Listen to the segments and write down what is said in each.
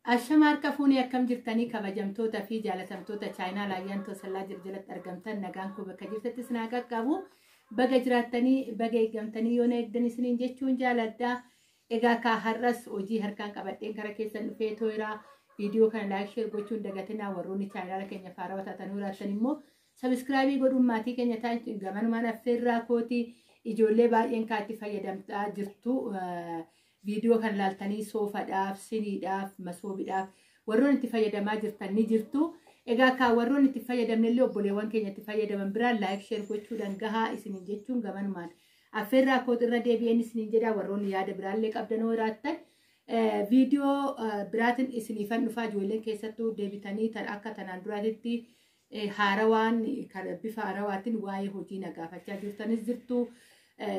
Ashamaar kafuuni akkam jirtanii kabajamtoota fi jaalatamtoota chaayinaa laayyaan tosallaa jirjalatti argamtan nagaan koo bakka jirtattis naa qaqqabu baga jiraattanii baga eeggamtanii yoo na eegdan isiniin jechuun jaaladhaa. Egaa ka har'as hojii harkaan qabadheen gara keessan dhufee tooyiraa viidiyoo kana laayik sheer gochuun dagatinaa warroonni chaayinaala keenya faarawaa taatanii jiraatan immoo sabiskiraabii godhuun maatii keenya ta'an gamanumaan affeerraa kooti ijoollee baay'een kaatti fayyadamtaa jirtu. Video kan laaltanii soofaadhaaf, siniidhaaf, masoobiidhaaf warroon itti fayyadamaa jirtan ni jirtu. Egaa ka warroon itti fayyadamne illee obboleewwan keenya itti fayyadaman biraan laayik sheer gochuudhaan gahaa isiniin jechuun gamanumaan affeerraa kooti irra deebi'een isiniin jedhaa warroonni yaada biraallee qabdanoo jiraattan viidiyoo biraatiin isiniifan dhufaa ijoolleen keessattuu deebitanii akka tanaan duraatitti haarawaan kan bifa haarawaatiin waa'ee hojii nagaafachaa jirtanis jirtu.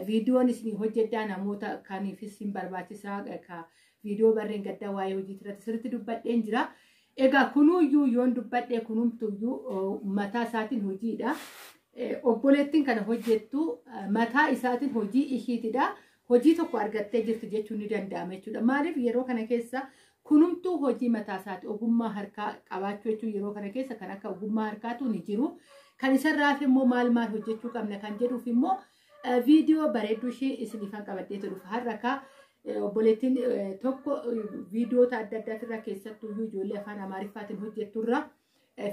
Viidiyoon isin hojjedhaa namoota kaniifis hin barbaachisaa ka viidiyoo barreen gaddaa waa'ee hojii irratti sirriitti dubbadheen jira. Egaa kunuyyuu yoon dubbadhee kunumtuyyuu mataa isaatiin hojiidha. Obboleettiin kana hojjettu mataa isaatiin hojii ishiitidha. Hojii tokko argattee jirti jechuun ni danda'ama jechuudha. Maaliif yeroo kana keessa kunumtuu hojii mataa isaati ogummaa harkaa qabaachuu jechuun yeroo kana keessa kan akka ogummaa harkaatu ni jiru. Kan isarraaf immoo maal hojjechuu qabna kan jedhuuf immoo viidiyoo bareedduu ishee isiniifan qabadhee dhufa har'a obboleettiin tokko viidiyoota adda addaatirra keessattuu ijoollee afaan amaariffaatiin hojjetturra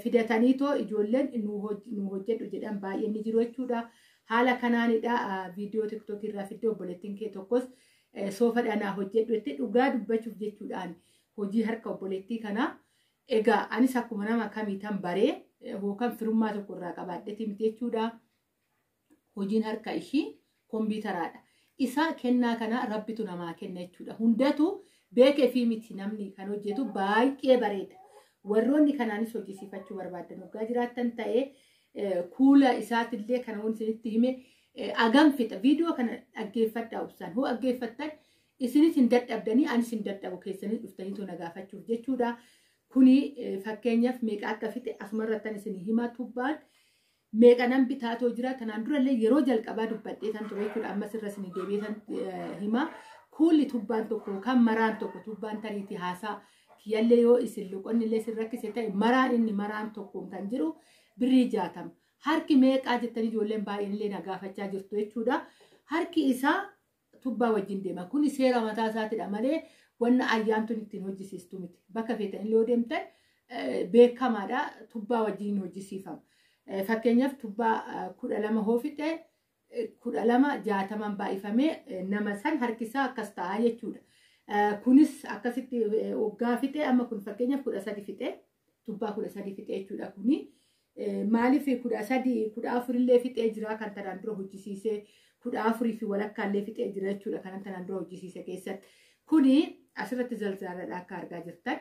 fidataniitoo ijoolleen nu hojjedhu jedhan baay'een ni jiru jechuudha. Haala kanaanidha viidiyoo tiktookii irraa fidde obboleettiin kee tokkos soofadhaan hojjedhu jettee dhugaa dubbachuuf jechuudhaan hojii harka obboleettii kanaa. Egaa anis akkuma nama kamiitan baree yookaan firummaa tokko irraa qabaadheeti miti jechuudha. Hojiin harka ishii kompiitaraadha. Isa kennaa kana rabbitu namaa kenna jechuudha. Hundatu beekee fi miti namni kan hojjetu baay'ee bareeda. Warroonni kanaanis hojjisiifachuu barbaadan waggaa jiraattan ta'ee kuula isaatillee kana waan isinitti hime agam fixa. Viidiyoo kana dhaggeeffadhaa ubsaan. Hoo dhaggeeffattan isinis hin dadhabdanii anis hin dadhabu keessanis dhuftaniitu nagaafachuuf jechuudha. Kuni fakkeenyaaf meeqa akka fixe asumarrattan isin himaa tubbaan. Meeqanan bitaatoo jira kanaan durallee yeroo jalqabaa dubbadhee tan ture jechuudha. Ammas irra isin deebi'ee himaa kuulli tubbaan tokko kan maraan tokko tubbaan tariitii haasaa kiyyallee yoo isin luqonni illee isin rakkise ta'e maraan inni maraan tokkoon kan jiru birrii 60. Harki meeqaa jettanii ijoolleen baay'een illee nagaafachaa jirtu jechuudha. Harki isaa tubbaa wajjin deema. Kuni seera mataa isaatidha malee wanna ayyaantuun ittiin hojjisiistu miti. Bakka feetan illee yoo deemtan beekamaadha tubbaa wajjin hojjisiifama. Fakkeenyaaf tubbaa 12 hoo fixe 12 60 baay'ifamee nama san harkisaa akkas ta'a jechuudha. Kunis akkasitti waggaa fixe amma kun fakkeenyaaf 13 fixe tubbaa 13 fixe jechuudha. Kuni maaliif 13 14 illee fixee jira kan tanaan dura hojjisiisee 14 fi walakkaallee fixee jira jechuudha kan tanaan dura hojjisiise keessatti. Kuni asirratti zalzaaladha akka argaa jirtan.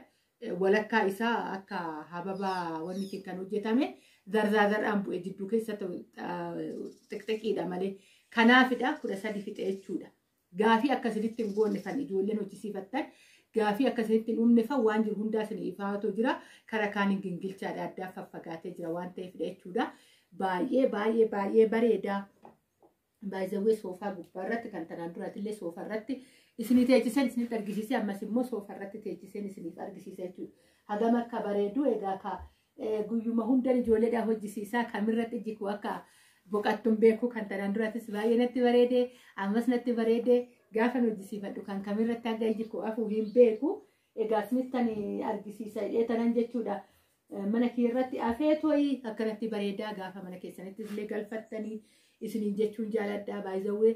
Walakkaa isaa akka hababaa wanni kan hojjetame zarzaazaraan bu'ee jidduu keessatti xiqxiqiidha malee kanaafidha 13 fixe jechuudha. Gaafii akkasitti hin goonne kan ijoolleen hojjisiifattan gaafii akkasitti hin uumne waan jiru hundaa isin ifaatoo jira karaa kaaniin gingilchaadha addaa faffagaatee jira waan ta'eefidha jechuudha. Baay'ee bareeda. Baay'ee soofaa gubbaarratti kan tanaan duraatillee soofarratti isinii teechisan isinitti argisiise ammas immoo soofarratti teechisen isiniif argisiisa jechuudha. Hagam akka bareedu egaa ka guyyuma hundan ijoolleedhaan hojjisiisaa kamirratti jiku akka boqattuun beeku kan tanaan duraatis baay'ee natti bareede ammas natti bareede gaafa hojjisiifadhu kan kamirratti akka jiku afuu hin beeku egaa isinittan argisiisa tanan jechuudha. Mana keerratti afee tooyi akkanatti bareedaa gaafa mana keessanittis illee galfattanii isiniin jechuun jaaladhaa baay'ee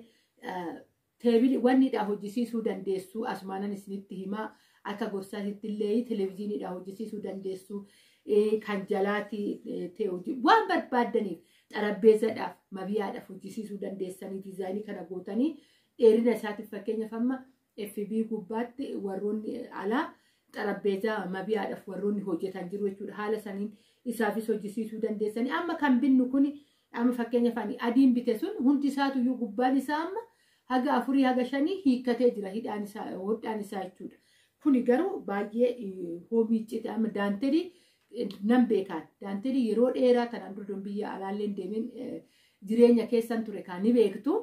teebilii wanniidhaan hojjisiisuu dandeessu asumaanan isinitti himaa akka gorsaatitti illee televezyiiniidhaan hojjisiisuu dandeessu kan jalaati ta'e hojii waan barbaaddaniif xarabbeezzaadhaaf mabiyaadhaaf hojjisiisuu dandeessanii diizaayinii kana gootanii dheerina isaatiif fakkeenyaaf amma FB gubbaatti warroonni alaa xarabbeezzaa mabiyaadhaaf warroonni hojjetan jiru jechuudha. Haala saniin isaafis hojjisiisuu dandeessanii amma kan binnu kuni amma fakkeenyaaf adiin bite sun hundi isaatuyyuu gubbaan isaa amma haga 4 haga 5 hiikkatee jira hidhaan isaa jechuudha. Kuni garuu baay'ee hoomiiccite amma daantelii nan beekan daantelii yeroo dheeraa tanaan dura biyya alaalleen deemin jireenya keessan ture kan ni beektu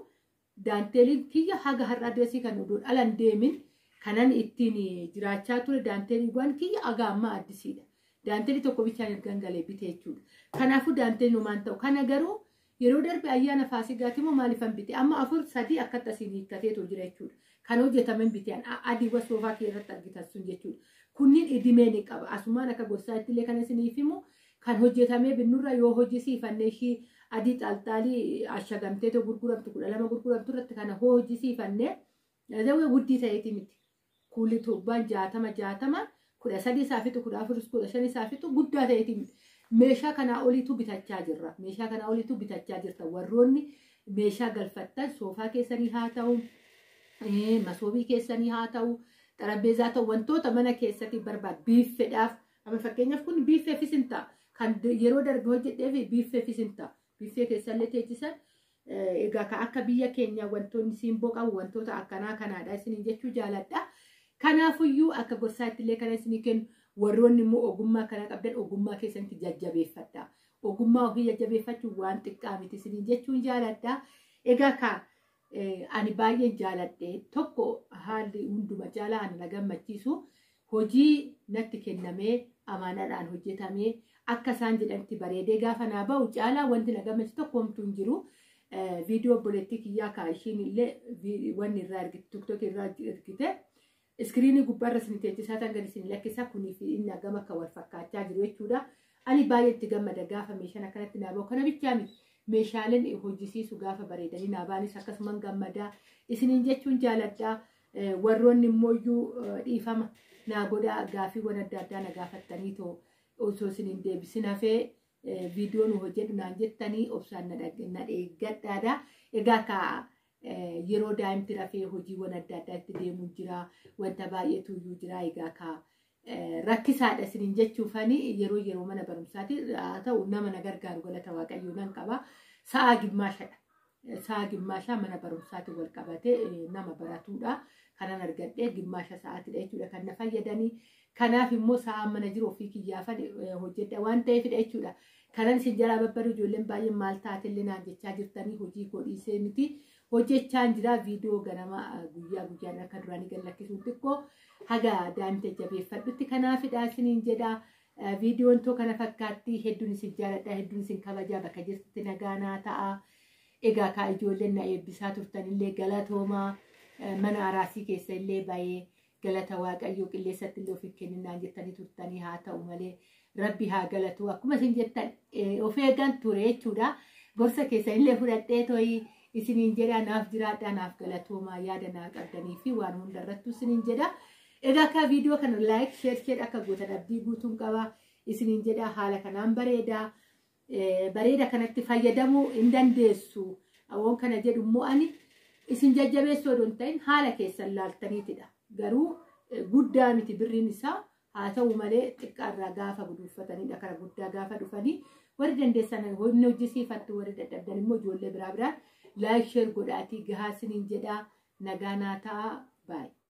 daantelii kiyya haga har'a deesii kan oduun alan deemin kanan ittiin jiraachaa ture daanteeliiwwan kiyya agaamma addisiidha. Daanteelii tokko bichaan ergan galee bitee jechuudha. Kanaafuu daanteelii numaan ta'u. Kana garuu yeroo darbe ayyaana Faasigaati moo maaliifan bite? Amma 4-3 akka tasiin hiikkateetu jira jechuudha. Kan hojjetaman biteen adii soofaa keessatti argitan sun jechuudha. Kunniin idimee ni qaba. Asumaan akka gorsaatti illee kan isiniif himu kan hojjetamee binnurra yoo hojjisiifannee ishii adii xaalxaalii ashagamtee gurguramtu 12 gurguramtu irratti kana hojjisiifannee zawwee guddii ta'eeti miti. Kuulli tuubbaan 60 13 saafitu 14 15 saafitu guddaa ta'eeti miti. Meeshaa kanaa oliitu bitachaa jirra. Meeshaa kanaa oliitu bitachaa jirta. Warroonni meeshaa galfattan soofaa keessanii haa ta'u, masoobii keessanii haa ta'u, xarapheezaa ta'u wantoota mana keessatti barbaadu biiffeedhaaf. Amma fakkeenyaaf kun biiffeefis hin ta'a. Kan yeroo darbe hojjedheef biiffeefis hin ta'a. Biiffee keessallee teechisan egaa akka biyya keenya wantoonni siimboo qabu wantoota akkanaa kanaadha isiniin jechuu jaaladha. Kanaafuyyuu akka gorsaatti illee kana isinii kennu warroonni immoo ogummaa kana qabdan ogummaa keessatti jajjabeeffadha. Ogummaa ofii jajjabeeffachuun waan xiqqaa miti isiniin jechuun jaaladha. Egaa ani baay'een jaaladhe tokko haalli hunduma caalaa ani na gammachiisu hojii natti kennamee amaanaadhaan hojjetamee akka isaan jedhanitti bareedee gaafa naa ba'u caalaa wanti na gammachiisu tokko homtuu hin jiru. Viidiyoo obboleettii kiyyaa kaashiin illee wanni irraa ergite tiktok irraa ergite iskiriinii gubbaarra isin teechisaa tan gadi isin lakkisa kunii fi inni hagam akka wal fakkaachaa jiru jechuudha. Ani baay'ee itti gammada gaafa meeshaan akkanatti naa ba'u kana bichaa miti. Meeshaaleen hojjisiisu gaafa bareedanii naa ba'anis akkasuman gammadaa isiniin jechuun jaaladha. Warroonni immoo dhiifama naa godhaa gaafiiwwan adda addaa na gaafattanii osoo isiniin deebisin hafee viidiyoo nu hojjedhu naan jettanii obsaan na eeggadhaadha. Egaa yeroo daa'imti rafee hojiiwwan adda addaatti deemuu jira. Wanta baay'eetu iyyuu jira. Egaa rakkisaadha isiniin jechuufani yeroo mana barumsaati haa ta'u nama na gargaaru galata waaqayyoo nan qaba. Sa'aa gimmaashadha. Sa'aa gimmaashaa mana barumsaati wal qabate nama baratuudha. Kanan argadhee gimmaasha sa'aatidha jechuudha kan na fayyadanii. Kanaaf immoo sa'aa mana jiru ofii kiyyaafan hojjedha waan ta'eefidha jechuudha. Kanan isin jalaa babbadu ijoolleen baay'een maal taatellee naan jechaa jirtanii hojii koo dhiisee miti. Hojjechaan jira viidiyoo ganama guyyaa guyyaan akka duraanii gallakkisuun xiqqoo haga daa'imte jabeeffadhutti kanaafidha isiniin jedha. Viidiyoon too kana fakkaatti hedduun isin jaaladha hedduun isin kabajaa bakka jirtutti nagaanaa ta'a. Egaa ijoolleen na eebbisaa turtanillee galatoomaa mana araasii keessa illee baay'ee galata waaqayyoo qilleensatti illee ofiif kenninaan jettanii turtanii haa ta'u malee rabbi haa galatu akkuma isin jettan of eegan ture jechuudha. Gorsa keessa illee fudhadhee tooyi isiniin jedha naaf jiraadha naaf galatoomaa yaada naa qabdanii fi waan hundarrattu isiniin jedha. Egaa viidiyoo kana laayik sheer akka gootan abdii guutuun qaba isiniin jedha haala kanaan bareeda kanatti fayyadamuu hin dandeessu. Awwoon kana jedhu immoo ani isin jajjabeessuu odoo hin ta'in haala keessan laaltaniitidha. Garuu guddaa miti birriin isaa haa ta'u malee xiqqaarraa gaafa guduunfataniidha kana guddaa gaafa dhufanii warri dandeessan hojii hojjisiifattu warri dadhabdan immoo ijoollee biraan laayik sheer godhaatii gahaa isiniin jedha nagaa naa ta'a baay'ee.